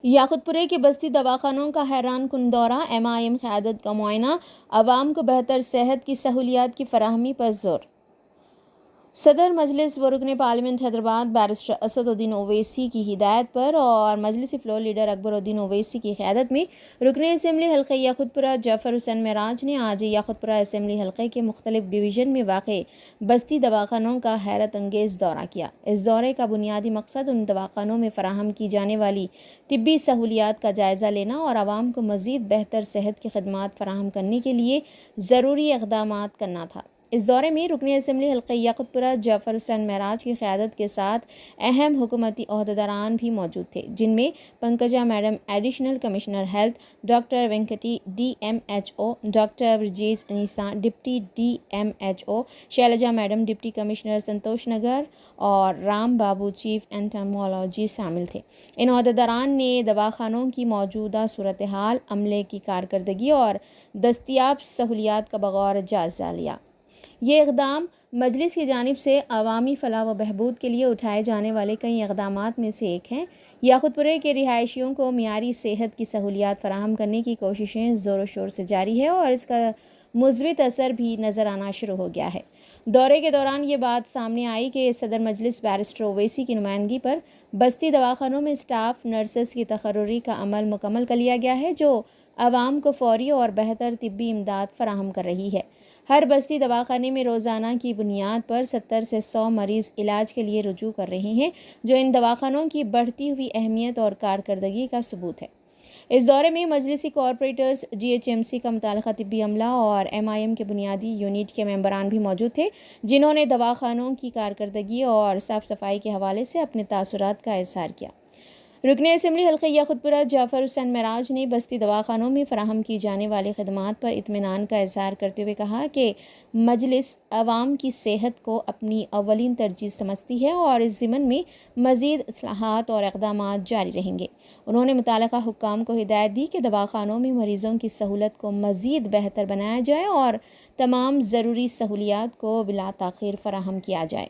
याकुतपुरे के बस्ती दवाखानों का हैरान कुन दौरा, MIM क़यादत का मुआयना, आवाम को बेहतर सेहत की सहूलियात की फराहमी पर जोर। सदर मजलिस व रुकन पार्लियामेंट हैदराबाद बैरिस्टर असदुद्दीन ओवैसी की हिदायत पर और मजलिसी फ्लोर लीडर अकबरुद्दीन ओवैसी की क़यादत में रुकन असम्बली हल्का याकुतपुरा जाफर हुसैन मेराज ने आज याकुतपुरा असम्बली हल्के के मुख्तलिफ डिवीज़न में वाक़े बस्ती दवाखानों का हैरत अंगेज़ दौरा किया। इस दौरे का बुनियादी मकसद उन दवाखानों में फ़राहम की जाने वाली तिब्बी सहूलियात का जायज़ा लेना और आवाम को मज़ीद बेहतर सेहत की खदमात फ़राहम करने के लिए ज़रूरी इक़दामात करना था। इस दौरे में रुकन असम्बली हल्का याकुतपुरा जाफर हुसैन मेराज की क़यादत के साथ अहम हुकूमती ओहदेदारान भी मौजूद थे, जिनमें Pankaja madam additional commissioner health, doctor Venkati DMHO, doctor Brajesh Anisa deputy DMHO, Shailaja madam deputy commissioner Santosh Nagar और राम बाबू चीफ एंटोमोलॉजी शामिल थे। इन ओहदेदारान ने दवाखानों की मौजूदा सूरत हाल, अमले की कारकर्दगी और दस्तियाब सहूलियात का बगौर जायज़ा लिया। ये इक़दाम मजलिस की जानिब से अवामी फ़लाह व बहबूद के लिए उठाए जाने वाले कई इक़दामात में से एक हैं। याकुतपुरे के रिहायशियों को मियारी सेहत की सहूलियात फ़राहम करने की कोशिशें ज़ोर शोर से जारी है और इसका मुस्बित असर भी नज़र आना शुरू हो गया है। दौरे के दौरान ये बात सामने आई कि सदर मजलिस बैरिस्टर ओवैसी की नुमाइंदगी पर बस्ती दवाखानों में स्टाफ नर्सेस की तकर्रुरी का अमल मुकम्मल कर लिया गया है, जो आवाम को फ़ौरी और बेहतर तिब्बी इमदाद फ़राहम कर रही है। हर बस्ती दवाखाने में रोज़ाना की बुनियाद पर 70 से 100 मरीज़ इलाज के लिए रुजू कर रहे हैं, जो इन दवाखानों की बढ़ती हुई अहमियत और कारकर्दगी का सबूत है। इस दौरे में मजलिसी कॉरपोरेटर्स, GHMC का मुताल्लिक़ा तिब्बी अमला और MIM के बुनियादी यूनिट के मेंबरान भी मौजूद थे, जिन्होंने दवाखानों की कारकर्दगी और साफ़ सफाई के हवाले से अपने तासुरात का इज़हार किया। रुकन असम्बली हल्का याकुतपुरा जाफर हुसैन मेराज ने बस्ती दवाखानों में फ़राहम की जाने वाली खदमात पर इत्मीनान का इज़हार करते हुए कहा कि मजलिस अवाम की सेहत को अपनी अव्वलीन तरजीह समझती है और इस ज़िमन में मज़ीद इस्लाहात और इक़दामात जारी रहेंगे। उन्होंने मुताल्लिक़ा हुक्काम को हिदायत दी कि दवाखानों में मरीज़ों की सहूलत को मज़ीद बेहतर बनाया जाए और तमाम ज़रूरी सहूलियात को बिला ताख़ीर फ़राहम किया जाए।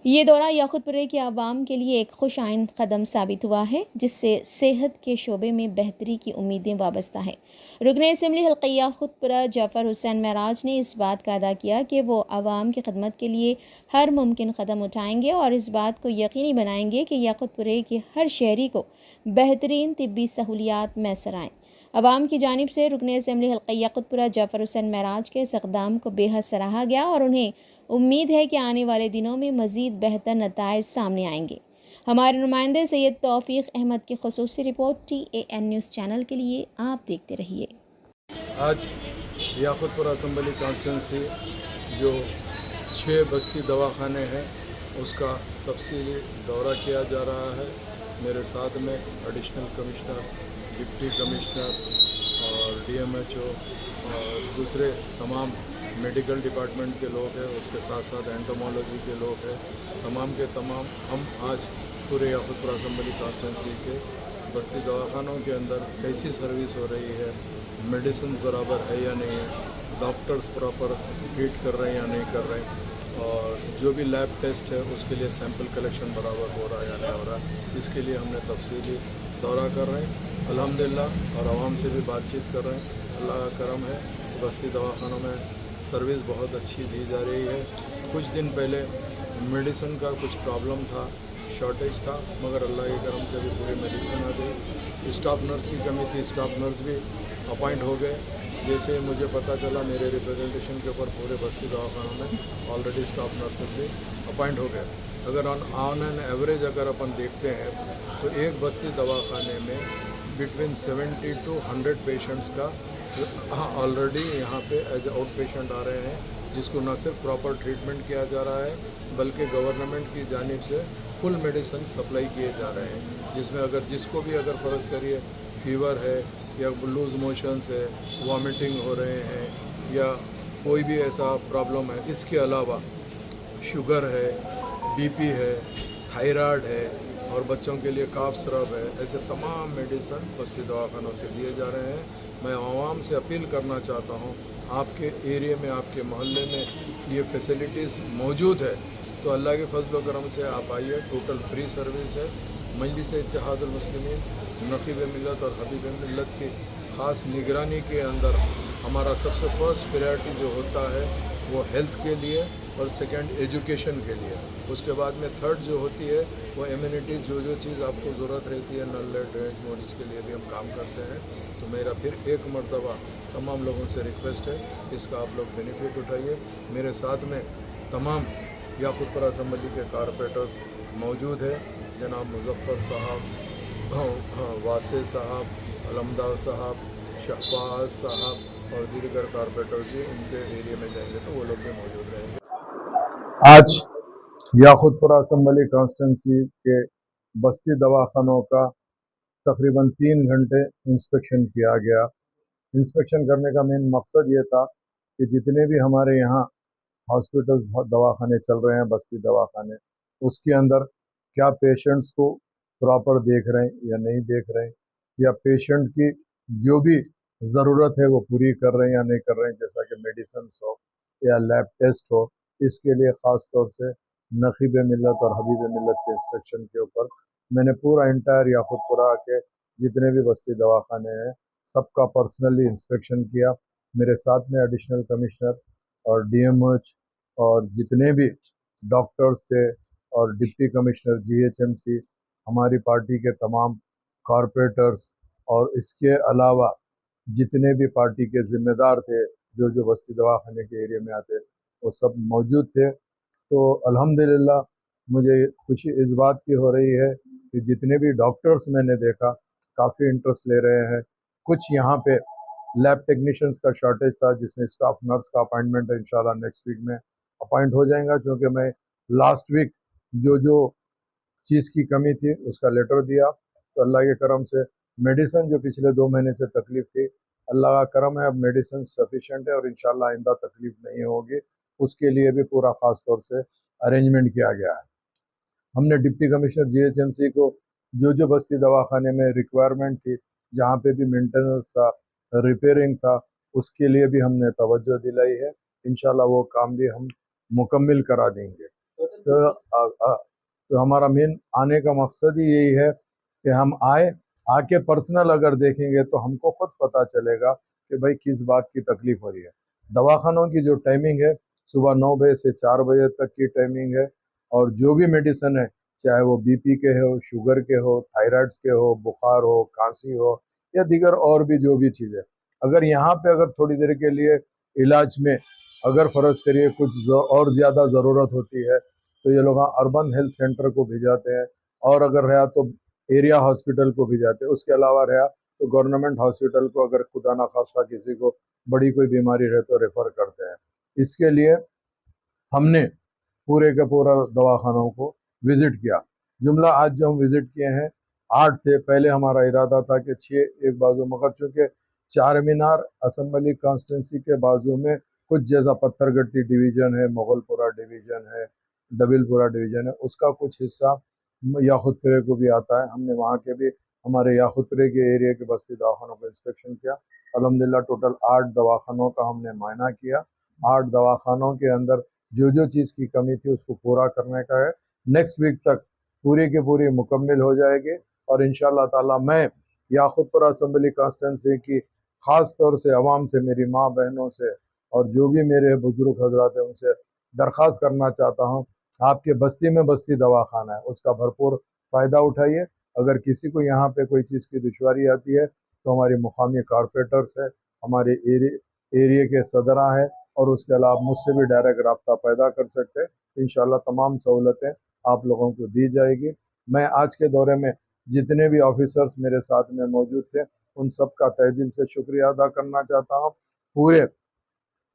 ये दौरा याकुतपुरे के आवाम के लिए एक खुश आइन कदम साबित हुआ है, जिससे सेहत के शोबे में बेहतरी की उम्मीदें वाबस्ता हैं। रुकन असम्बली हल्का याकुतपुरा जाफर हुसैन मेराज ने इस बात का अदा किया कि वो आवाम की खदमत के लिए हर मुमकिन कदम उठाएंगे और इस बात को यकीनी बनाएंगे कि याकुतपुरे के हर शहरी को बेहतरीन तिब्बी सहूलियात मैसर आएँ। अवाम की जानिब से रुकन असम्बली हल्का याकुतपुरा जाफर हुसैन मेराज के इस इक़दाम को बेहद सराहा गया और उन्हें उम्मीद है कि आने वाले दिनों में मज़ीद बेहतर नताइज सामने आएंगे। हमारे नुमाइंदे सैयद तौफ़ीक अहमद की ख़ुसूसी रिपोर्ट TAN न्यूज़ चैनल के लिए आप देखते रहिए। आज याकुतपुरा असम्बली कॉन्स्टिट्यूंसी जो 6 बस्ती दवाखाने हैं उसका तफसीली दौरा किया जा रहा है। मेरे साथ में एडिशनल कमिश्नर, डिप्टी कमिश्नर और DMHO और दूसरे तमाम मेडिकल डिपार्टमेंट के लोग हैं, उसके साथ साथ एंटोमोलॉजी के लोग हैं। तमाम के तमाम हम आज पूरे याकुतपुरा असम्बली कॉन्स्टिट्यूंसी के बस्ती दवाखानों के अंदर कैसी सर्विस हो रही है, मेडिसिन बराबर है या नहीं है, डॉक्टर्स प्रॉपर ट्रीट कर रहे हैं या नहीं कर रहे हैं, और जो भी लैब टेस्ट है उसके लिए सैंपल कलेक्शन बराबर हो रहा है या नहीं हो रहा है, इसके लिए हमने तफसीली दौरा कर रहे हैं अल्हम्दुलिल्लाह, और आवाम से भी बातचीत कर रहे हैं। अल्लाह का करम है, बस्ती दवाखानों में सर्विस बहुत अच्छी दी जा रही है। कुछ दिन पहले मेडिसिन का कुछ प्रॉब्लम था, शॉर्टेज था, मगर अल्लाह के करम से अभी पूरी मेडिसिन आ गई। स्टाफ नर्स की कमी थी, स्टाफ नर्स भी अपॉइंट हो गए। जैसे मुझे पता चला मेरे रिप्रेजेंटेशन के ऊपर पूरे बस्ती दवाखानों में ऑलरेडी स्टाफ नर्सेज भी अपॉइंट हो गए। अगर ऑन एन एवरेज अगर अपन देखते हैं तो एक बस्ती दवाखाने में बिटवीन 70 to 100 पेशेंट्स का ऑलरेडी यहाँ पे एज ए आउट पेशेंट आ रहे हैं, जिसको न सिर्फ प्रॉपर ट्रीटमेंट किया जा रहा है बल्कि गवर्नमेंट की जानिब से फुल मेडिसिन सप्लाई किए जा रहे हैं, जिसमें अगर जिसको भी अगर फ़र्ज़ करिए फीवर है या लूज़ मोशंस है, वॉमिटिंग हो रहे हैं या कोई भी ऐसा प्रॉब्लम है, इसके अलावा शुगर है, BP है, थायराइड है और बच्चों के लिए काफ सिरप है, ऐसे तमाम मेडिसिन बस्ती दवाखानों से दिए जा रहे हैं। मैं आवाम से अपील करना चाहता हूँ, आपके एरिया में, आपके मोहल्ले में ये फैसिलिटीज़ मौजूद है तो अल्लाह के फजल व करम से आप आइए। टोटल फ्री सर्विस है, मजलिस इत्तेहाद मुस्लिमीन नक़ीब मिलत और हबीब मिलत की ख़ास निगरानी के अंदर हमारा सबसे फर्स्ट प्रायोरिटी जो होता है वो हेल्थ के लिए और सेकंड एजुकेशन के लिए, उसके बाद में थर्ड जो होती है वो एम्यूनिटीज़, जो चीज़ आपको ज़रूरत रहती है नल ड्रेनेज मोड, इसके लिए भी हम काम करते हैं। तो मेरा फिर एक मरतबा तमाम लोगों से रिक्वेस्ट है, इसका आप लोग बेनिफिट उठाइए। मेरे साथ में तमाम याकूतपुर असम्बली के कारपोरेटर्स मौजूद है, जनाब मुज़फ़्फ़र साहब, वासे साहब, अलमदार साहब, शहबाज साहब और दीगर कारपोरेटर भी उनके एरिया में जाएंगे तो वो लोग भी मौजूद रहेंगे। आज याकूतपुर असम्बली कॉन्स्टिट्यूंसी के बस्ती दवाखानों का तकरीबन 3 घंटे इंस्पेक्शन किया गया। इंस्पेक्शन करने का मेन मकसद ये था कि जितने भी हमारे यहाँ हॉस्पिटल्स दवाखाने चल रहे हैं, बस्ती दवाखाने, उसके अंदर क्या पेशेंट्स को प्रॉपर देख रहे हैं या नहीं देख रहे हैं, या पेशेंट की जो भी ज़रूरत है वो पूरी कर रहे हैं या नहीं कर रहे हैं, जैसा कि मेडिसिन हो या लैब टेस्ट हो। इसके लिए ख़ास तौर से नक़ीब मिलत और हबीब मिलत के इंस्ट्रक्शन के ऊपर मैंने पूरा इंटायर याकूतपुरा के जितने भी बस्ती दवाखाने हैं सबका पर्सनली इंस्पेक्शन किया। मेरे साथ में एडिशनल कमिश्नर और DMH और जितने भी डॉक्टर्स थे और डिप्टी कमिश्नर GHMC, हमारी पार्टी के तमाम कॉरपोरेटर्स और इसके अलावा जितने भी पार्टी के ज़िम्मेदार थे जो बस्ती दवाखाने के एरिया में आते वो सब मौजूद थे। तो अल्हम्दुलिल्लाह मुझे खुशी इस बात की हो रही है कि जितने भी डॉक्टर्स मैंने देखा काफ़ी इंटरेस्ट ले रहे हैं। कुछ यहाँ पे लैब टेक्नीशियंस का शॉर्टेज था, जिसमें स्टाफ नर्स का अपॉइंटमेंट है, इंशाल्लाह नेक्स्ट वीक में अपॉइंट हो जाएगा, क्योंकि मैं लास्ट वीक जो चीज़ की कमी थी उसका लेटर दिया। तो अल्लाह के करम से मेडिसिन जो पिछले 2 महीने से तकलीफ़ थी, अल्लाह का करम है अब मेडिसिन सफिशेंट है और इंशाल्लाह आइंदा तकलीफ़ नहीं होगी। उसके लिए भी पूरा ख़ास तौर से अरेंजमेंट किया गया है। हमने डिप्टी कमिश्नर GHMC को जो बस्ती दवाखाने में रिक्वायरमेंट थी, जहाँ पे भी मेंटेनेंस था, रिपेयरिंग था, उसके लिए भी हमने तवज्जो दिलाई है। इंशाल्लाह वो काम भी हम मुकम्मिल करा देंगे। तो हमारा मेन आने का मकसद ही यही है कि हम आके पर्सनल अगर देखेंगे तो हमको खुद पता चलेगा कि भाई किस बात की तकलीफ़ हो रही है। दवाखानों की जो टाइमिंग है सुबह 9 बजे से 4 बजे तक की टाइमिंग है, और जो भी मेडिसिन है, चाहे वो BP के हो, शुगर के हो, थायराइड्स के हो, बुखार हो, खांसी हो या दीगर और भी जो भी चीज़ें, अगर यहाँ पे अगर थोड़ी देर के लिए इलाज में अगर फ़र्ज़ करिए कुछ और ज़्यादा ज़रूरत होती है तो ये लोग अर्बन हेल्थ सेंटर को भिजाते हैं, और अगर रहा तो एरिया हॉस्पिटल को भिजाते हैं। उसके अलावा रहा तो गवर्नमेंट हॉस्पिटल को अगर खुदा ना खास्ता किसी को बड़ी कोई बीमारी रहे तो रेफ़र करते हैं। इसके लिए हमने पूरे के पूरा दवाखानों को विज़िट किया। जुमला आज जो हम विज़िट किए हैं 8 थे। पहले हमारा इरादा था कि 6 एक बाजू, मगर चूँकि चार मीनार असम्बली कॉन्स्टिट्यूंसी के बाजू में कुछ जैसा पत्थरगट्टी डिवीज़न है, मुगलपुरा डिवीज़न है, डबिलपुरा डिवीज़न है, उसका कुछ हिस्सा याकूतपुरे को भी आता है। हमने वहाँ के भी हमारे याकूतपुरे के एरिया के बस्ती दवाखानों का इंस्पेक्शन किया। अल्हम्दुलिल्लाह टोटल 8 दवाखानों का हमने मायना किया। 8 दवाखानों के अंदर जो चीज़ की कमी थी उसको पूरा करने का है। नेक्स्ट वीक तक पूरी की पूरी मुकम्मिल हो जाएगी, और इंशाअल्लाह ताला मैं याकूतपुर असम्बली कॉन्स्टिट्यूंसी की ख़ास तौर से अवाम से, मेरी माँ बहनों से और जो भी मेरे बुजुर्ग हजरात हैं उनसे दरख्वास्त करना चाहता हूँ, आपके बस्ती में बस्ती दवाखाना है, उसका भरपूर फ़ायदा उठाइए। अगर किसी को यहाँ पे कोई चीज़ की दुश्वारी आती है तो हमारे मुकामी कारपोरेटर्स है, हमारे एरिया के सदरा है, और उसके अलावा मुझसे भी डायरेक्ट रब्ता पैदा कर सकते हैं। इंशाअल्लाह तमाम सहूलतें आप लोगों को दी जाएगी। मैं आज के दौरे में जितने भी ऑफिसर्स मेरे साथ में मौजूद थे उन सब का तहे दिल से शुक्रिया अदा करना चाहता हूँ। पूरे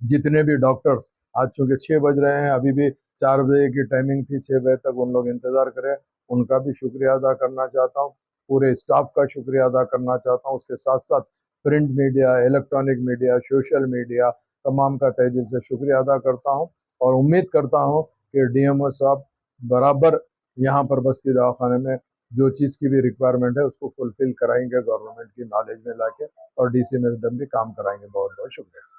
जितने भी डॉक्टर्स, आज चूँकि 6 बज रहे हैं, अभी भी 4 बजे की टाइमिंग थी, 6 बजे तक उन लोग इंतज़ार करें, उनका भी शुक्रिया अदा करना चाहता हूँ। पूरे स्टाफ का शुक्रिया अदा करना चाहता हूँ। उसके साथ साथ print media, electronic media, social media, तमाम का तहे दिल से शुक्रिया अदा करता हूँ, और उम्मीद करता हूँ कि DMO साहब बराबर यहाँ पर बस्ती दवाखाने में जो चीज़ की भी रिक्वायरमेंट है उसको फुलफ़िल कराएंगे, गवर्नमेंट की नॉलेज में लाके, और DC मैडम भी काम कराएंगे। बहुत बहुत शुक्रिया।